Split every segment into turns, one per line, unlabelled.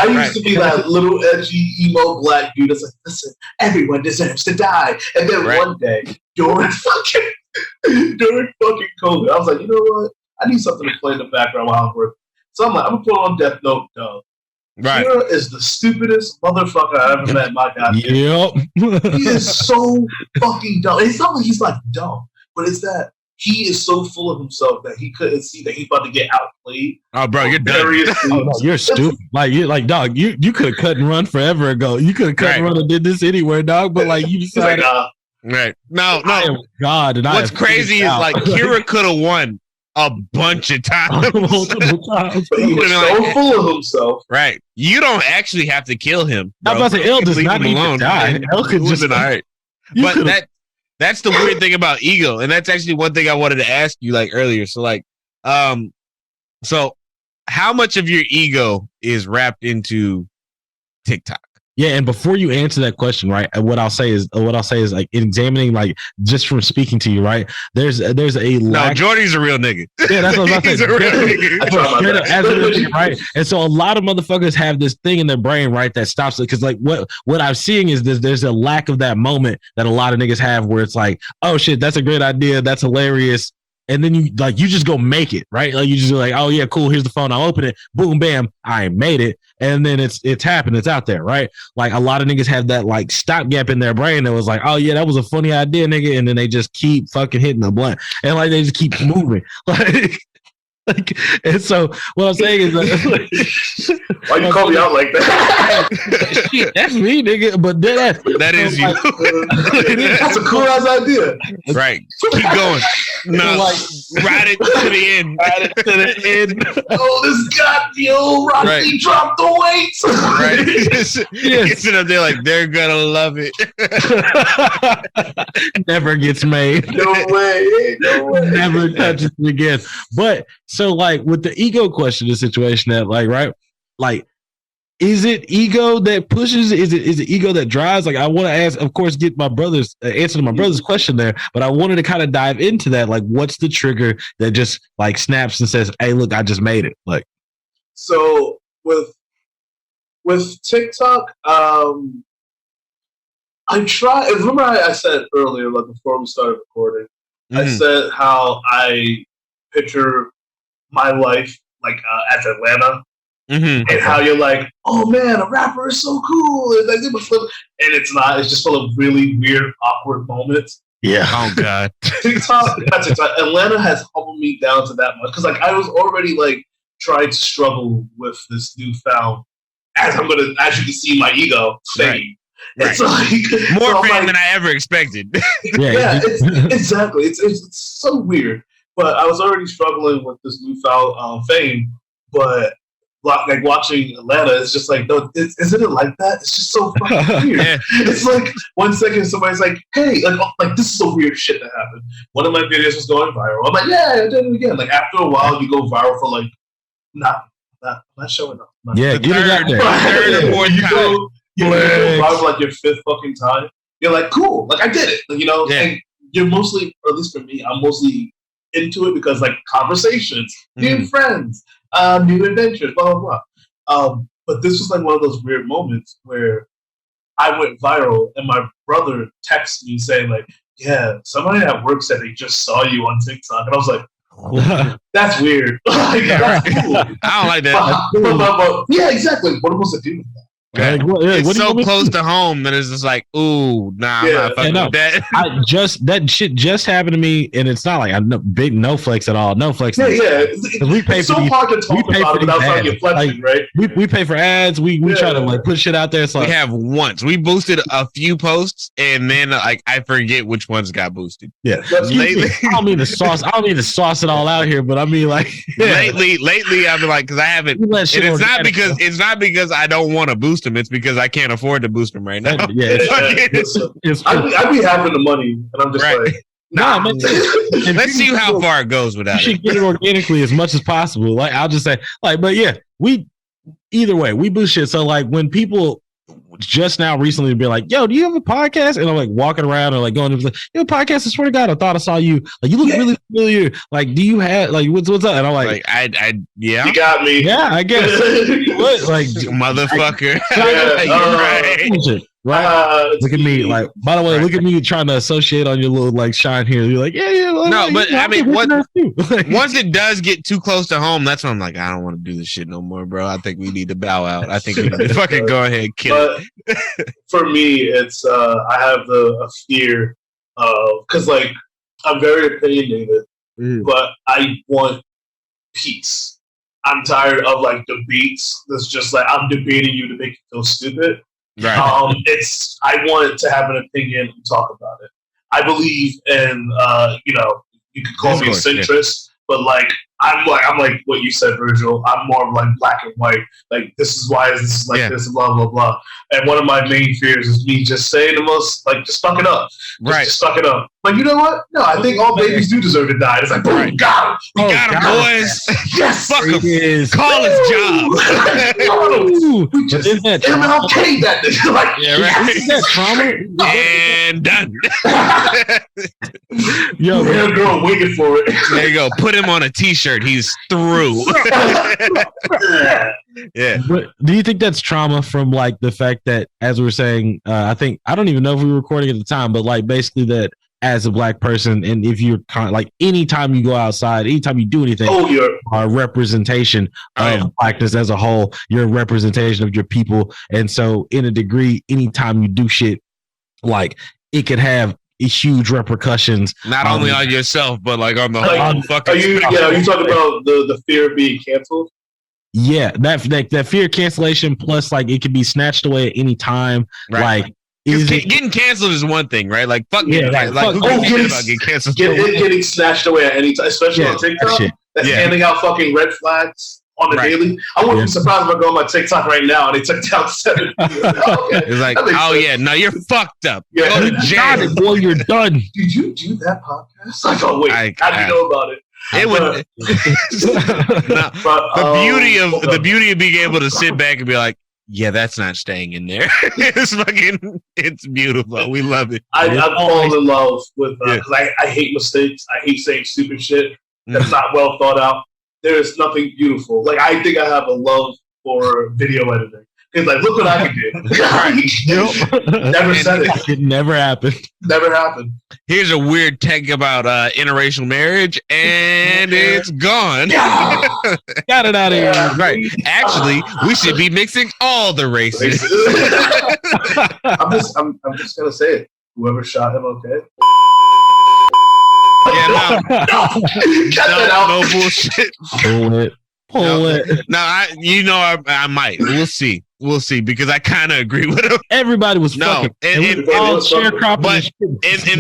I used to be that little edgy emo black dude that's like, listen, everyone deserves to die. And then one day during fucking COVID, I was like, you know what? I need something to play in the background while I'm working. So I'm like, I'm gonna put on Death Note, dog.
Right.
Kira is the stupidest motherfucker I ever met in my goddamn life. He is so fucking dumb. It's not like he's like dumb, but it's that he is so full of himself that he couldn't see that he's about to get outplayed.
Oh, bro, you're done.
No, you're stupid. Like, dog, you could have cut and run forever ago. You could have cut and run and did this anywhere, dog. But like, you decided,
right? No.
God, and
what's crazy is like Kira could have won a bunch of times.
Multiple times. But he was so full of himself.
Right. You don't actually have to kill him.
I was about to say, El does not need to die. El could just
all right. But that's the weird thing about ego. And that's actually one thing I wanted to ask you like earlier. So like, so how much of your ego is wrapped into TikTok?
Yeah, and before you answer that question, right, what I'll say is like examining, like just from speaking to you, right. There's a
no, Jordy's a real nigga.
Yeah, that's what I was about to say. Right, and so a lot of motherfuckers have this thing in their brain, right, that stops it because like what I'm seeing is there's a lack of that moment that a lot of niggas have where it's like, oh shit, that's a great idea, that's hilarious. And then you just go make it, right? Like you just like, oh yeah, cool. Here's the phone. I'll open it. Boom, bam. I made it. And then it's happened. It's out there, right? Like a lot of niggas have that like stopgap in their brain that was like, oh yeah, that was a funny idea, nigga. And then they just keep fucking hitting the blunt, and like they just keep moving, like. And so what I'm saying is,
why you call me out like that?
Shit, that's me, nigga. But
that is you.
That's a cool ass idea.
Right. Keep going. No, like, ride it to the end.
Ride it to the end.
Oh, this got you. Rocky dropped the weights.
Right. Yes. Up there like they're gonna love it.
Never gets made.
No way.
Never touches it again. But so like with the ego question, the situation that like, right, like, is it ego that pushes? Is it ego that drives? Like I want to ask, of course, get my brother's answer to my brother's question there, but I wanted to kind of dive into that. Like, what's the trigger that just like snaps and says, "Hey, look, I just made it." Like,
so with TikTok, I try. Remember, I said earlier, like before we started recording, I said how I picture my life like as Atlanta. And how you're like, oh man, a rapper is so cool, and it's not. It's just full of really weird, awkward moments.
Yeah.
Oh god.
TikTok, Atlanta has humbled me down to that much because like I was already like trying to struggle with this newfound, as you can see, my ego fame.
Right.
It's like
more fame than I ever expected.
Yeah, exactly. It's so weird. But I was already struggling with this newfound fame, but like watching Atlanta, it's just like, no, isn't it like that? It's just so fucking weird. Yeah. It's like 1 second somebody's like, hey, like this is some weird shit that happened. One of my videos was going viral. I'm like, yeah, I did it again. Like after a while, you go viral for like, not showing up.
Yeah, get it out there.
Third or fourth time. You go viral for like your fifth fucking time. You're like, cool, like I did it. You know, and you're mostly, or at least for me, I'm mostly into it because like conversations, new friends. New adventures, blah, blah, blah. But this was like one of those weird moments where I went viral and my brother texted me saying like, yeah, somebody at work said they just saw you on TikTok. And I was like, that's weird. Like, that's cool.
I don't like that.
But, yeah, exactly. What am I supposed to do with that?
Okay. It's so close to home that it's just like, ooh, nah, I'm not fucking with that.
That shit just happened to me, and it's not like I'm big no flex at all. No flex.
Yeah. It's so hard to talk about without starting reflection, right?
We pay for ads. We try to like put shit out there. So
we have once. We boosted a few posts, and then like I forget which ones got boosted.
Yeah. Lately, I don't mean to sauce it all out here, but I mean like
lately I've been like, because I haven't. And it's not because I don't want to boost them. It's because I can't afford to boost them right now.
I'd be having the money, and I'm just like,
nah. Let's see how far it goes without it.
You should get it organically as much as possible. Like I'll just say, like, but yeah, either way we boost shit. So like when people just now recently be like, yo, do you have a podcast? And I'm like walking around or like going to like, you have a podcast? I swear to God, I thought I saw you. Like, you look really familiar. Like, do you have like what's up? And I'm like
yeah, you got me.
Yeah, I guess. What, like,
motherfucker.
Right. Look at me. Like, by the way, look at me trying to associate on your little like shine here. You're like, yeah.
No, but I mean, once it does get too close to home, that's when I'm like, I don't want to do this shit no more, bro. I think we need to bow out. I think we need to fucking go ahead and kill it.
For me, it's I have a fear of, because like I'm very opinionated, but I want peace. I'm tired of like debates. That's just like I'm debating you to make you feel stupid.
Right.
I want to have an opinion and talk about it. I believe in you could call me a centrist, but like I'm like what you said, Virgil. I'm more of like black and white. Like this is why this is like this, blah blah blah. And one of my main fears is me just saying the most like just fuck it up, just fuck it up. Like you know what? No, I think all babies do deserve to die. It's like boom, got him,
we got him, boys.
Yes,
fuck him. Call his job.
We just MLK that nigga. Like
is that trauma?
And done.
Yo, man, girl, waiting for it.
There you go. Put him on a t-shirt. He's through. Yeah.
But do you think that's trauma from like the fact that, as we were saying, I don't even know if we were recording at the time, but like basically that as a black person, and if you're like anytime you go outside, anytime you do anything, representation of blackness as a whole, you're a representation of your people, and so in a degree, anytime you do shit, like it could have huge repercussions,
not only on yourself, but like on the whole fucking.
Are you talking about the fear of being canceled?
Yeah, that fear of cancellation, plus like it could be snatched away at any time.
Right.
Like
getting canceled is one thing, right? Like fuck
yeah,
getting canceled.
Getting snatched away at any time, especially on TikTok. That's handing out fucking red flags on the daily. I wouldn't be surprised if I go on my TikTok right now and they took down 7
It's like, no, you're fucked up.
Yeah.
Go to jail.
Boy, you're done.
Did you do that podcast? Like, oh wait, how do you know about it?
It would. The beauty of being able to sit back and be like, yeah, that's not staying in there. It's beautiful. We love it.
I fall in love with because I hate mistakes. I hate saying stupid shit that's not well thought out. There is nothing beautiful. Like I think I have a love for video editing. It's like, look what I can do. Never said it.
It never happened.
Never happened.
Here's a weird take about interracial marriage, and it's gone.
Got it out of here.
Right. Actually, we should be mixing all the races.
I'm just gonna say it. Whoever shot him, okay.
Yeah, no bullshit.
Pull it.
No, I might. We'll see because I kind of agree with him.
Everybody was fucking.
And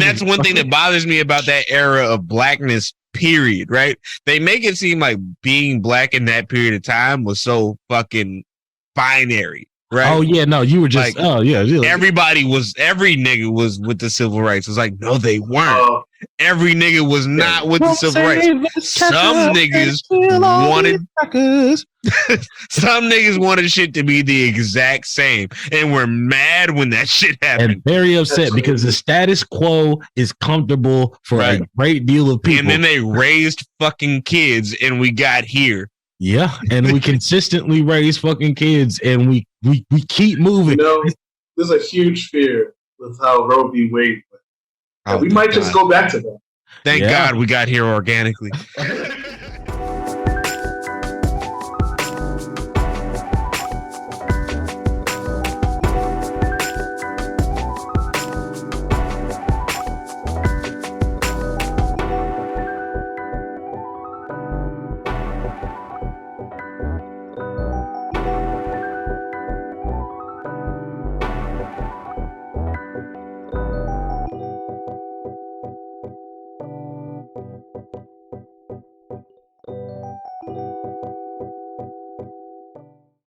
that's one thing that bothers me about that era of blackness. Period. Right? They make it seem like being black in that period of time was so fucking binary. Right?
Oh yeah, no, you were just
every nigga was with the civil rights. It was like, no, they weren't. Every nigga was not with the civil rights. Some niggas wanted shit to be the exact same, and we're mad when that shit happened.
And very upset because the status quo is comfortable for a great deal of people.
And then they raised fucking kids, and we got here.
Yeah, and we consistently raise fucking kids, and we keep moving.
There's a huge fear with how Roe v. Wade went. We might just go back to that.
Thank God we got here organically.